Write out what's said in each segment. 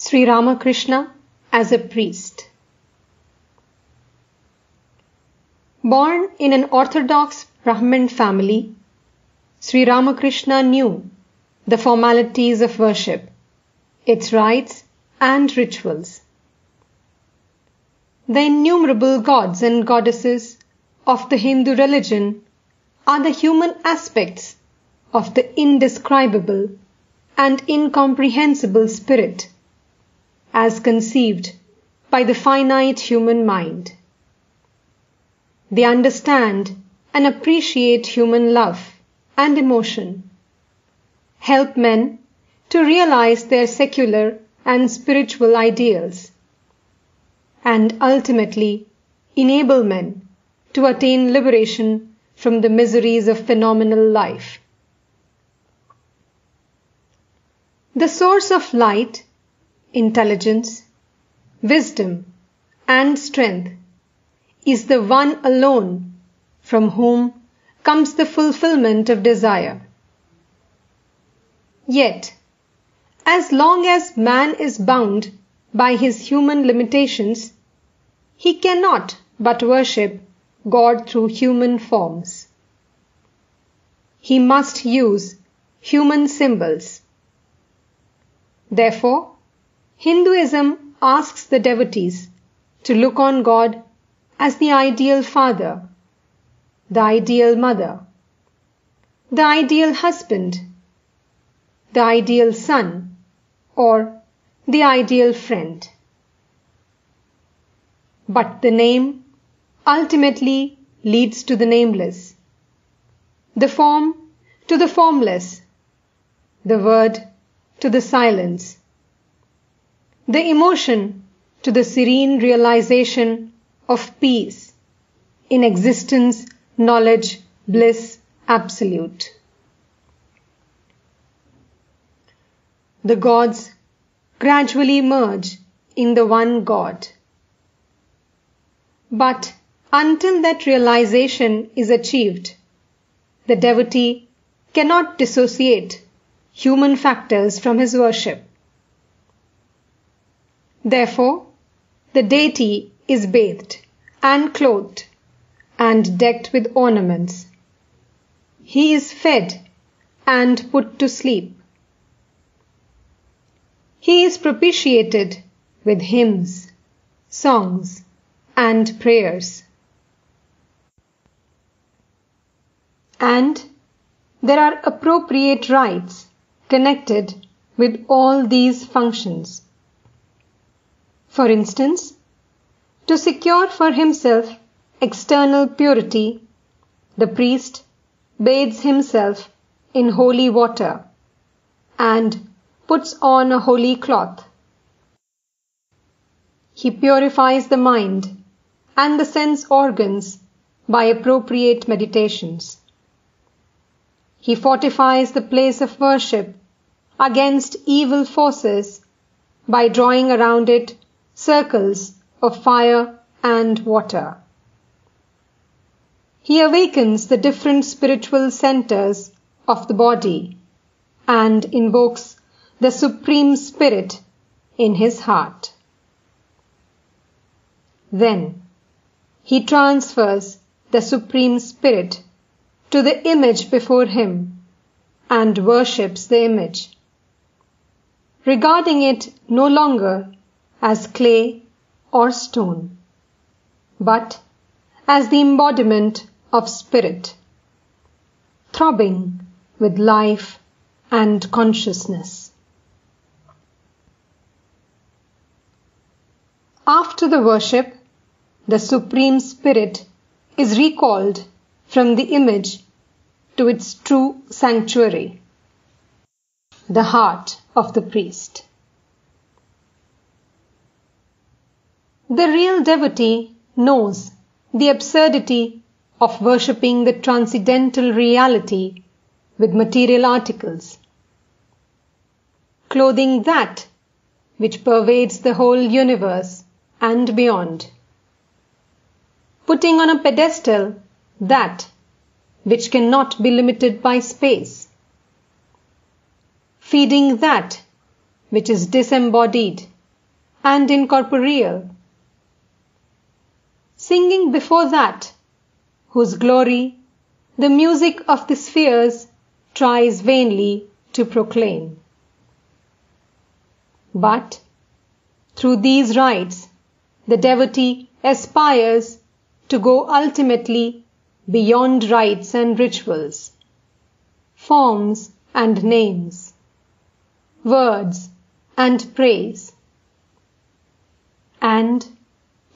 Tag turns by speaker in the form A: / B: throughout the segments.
A: Sri Ramakrishna as a priest. Born in an orthodox Brahmin family, Sri Ramakrishna knew the formalities of worship, its rites and rituals. The innumerable gods and goddesses of the Hindu religion are the human aspects of the indescribable and incomprehensible spirit, as conceived by the finite human mind. They understand and appreciate human love and emotion, help men to realize their secular and spiritual ideals, and ultimately enable men to attain liberation from the miseries of phenomenal life. The source of light, intelligence, wisdom, and strength is the one alone from whom comes the fulfillment of desire. Yet, as long as man is bound by his human limitations, he cannot but worship God through human forms. He must use human symbols. Therefore, Hinduism asks the devotees to look on God as the ideal father, the ideal mother, the ideal husband, the ideal son, or the ideal friend. But the name ultimately leads to the nameless, the form to the formless, the word to the silence, the emotion to the serene realization of peace in existence, knowledge, bliss, absolute. The gods gradually merge in the one God. But until that realization is achieved, the devotee cannot dissociate human factors from his worship. Therefore, the deity is bathed and clothed and decked with ornaments. He is fed and put to sleep. He is propitiated with hymns, songs, and prayers. And there are appropriate rites connected with all these functions. For instance, to secure for himself external purity, the priest bathes himself in holy water and puts on a holy cloth. He purifies the mind and the sense organs by appropriate meditations. He fortifies the place of worship against evil forces by drawing around it circles of fire and water. He awakens the different spiritual centers of the body and invokes the Supreme Spirit in his heart. Then he transfers the Supreme Spirit to the image before him and worships the image, regarding it no longer as clay or stone, but as the embodiment of spirit, throbbing with life and consciousness. After the worship, the Supreme Spirit is recalled from the image to its true sanctuary, the heart of the priest. The real devotee knows the absurdity of worshipping the transcendental reality with material articles, clothing that which pervades the whole universe and beyond, putting on a pedestal that which cannot be limited by space, feeding that which is disembodied and incorporeal. Singing before that, whose glory the music of the spheres tries vainly to proclaim. But through these rites, the devotee aspires to go ultimately beyond rites and rituals, forms and names, words and praise, and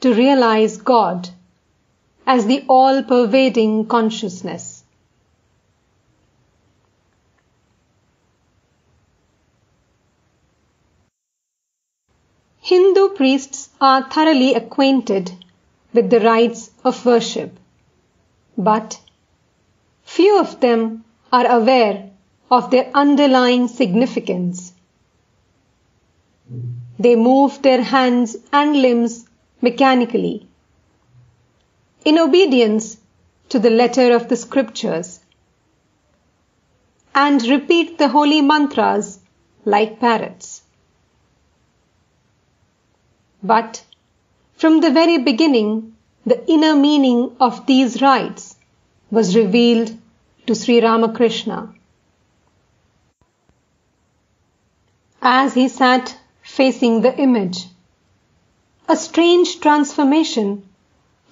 A: to realize God as the all-pervading consciousness. Hindu priests are thoroughly acquainted with the rites of worship, but few of them are aware of their underlying significance. They move their hands and limbs mechanically, in obedience to the letter of the scriptures, and repeat the holy mantras like parrots. But from the very beginning, the inner meaning of these rites was revealed to Sri Ramakrishna. As he sat facing the image, a strange transformation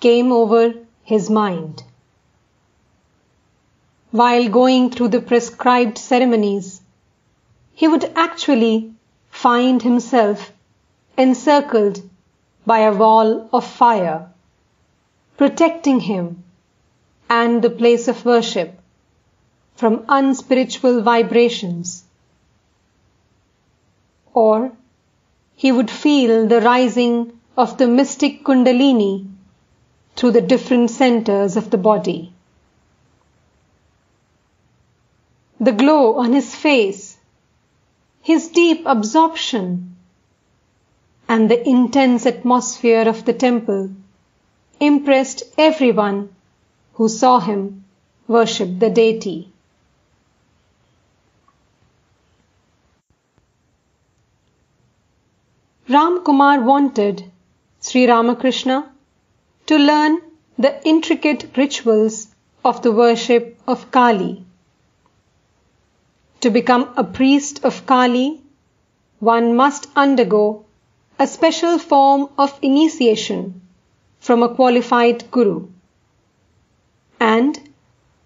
A: came over his mind. While going through the prescribed ceremonies, he would actually find himself encircled by a wall of fire, protecting him and the place of worship from unspiritual vibrations. Or he would feel the rising of the mystic Kundalini through the different centers of the body. The glow on his face, his deep absorption, and the intense atmosphere of the temple impressed everyone who saw him worship the deity. Ram Kumar wanted Sri Ramakrishna to learn the intricate rituals of the worship of Kali. To become a priest of Kali, one must undergo a special form of initiation from a qualified guru. And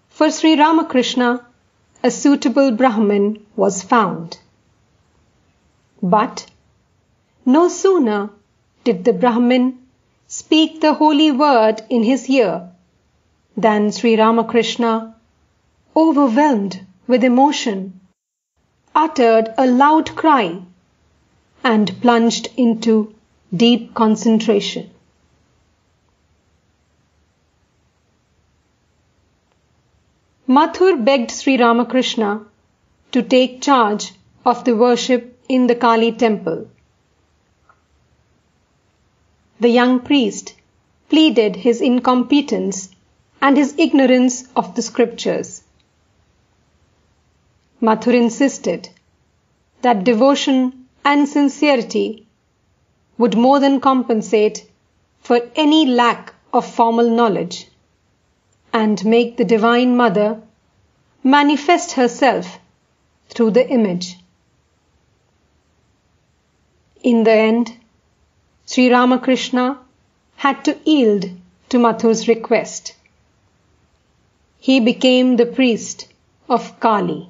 A: for Sri Ramakrishna, a suitable Brahmin was found. But no sooner did the Brahmin speak the holy word in his ear than Sri Ramakrishna, overwhelmed with emotion, uttered a loud cry and plunged into deep concentration. Mathur begged Sri Ramakrishna to take charge of the worship in the Kali temple. The young priest pleaded his incompetence and his ignorance of the scriptures. Mathur insisted that devotion and sincerity would more than compensate for any lack of formal knowledge and make the Divine Mother manifest herself through the image. In the end, Sri Ramakrishna had to yield to Mathur's request. He became the priest of Kali.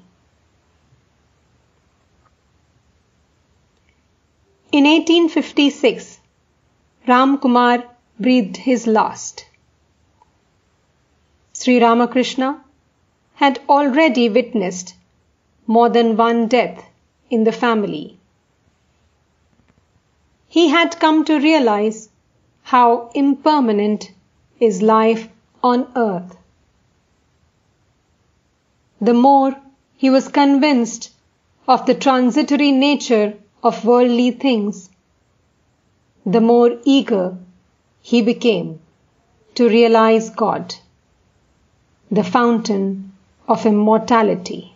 A: In 1856, Ram Kumar breathed his last. Sri Ramakrishna had already witnessed more than one death in the family. He had come to realize how impermanent is life on earth. The more he was convinced of the transitory nature of worldly things, the more eager he became to realize God, the fountain of immortality.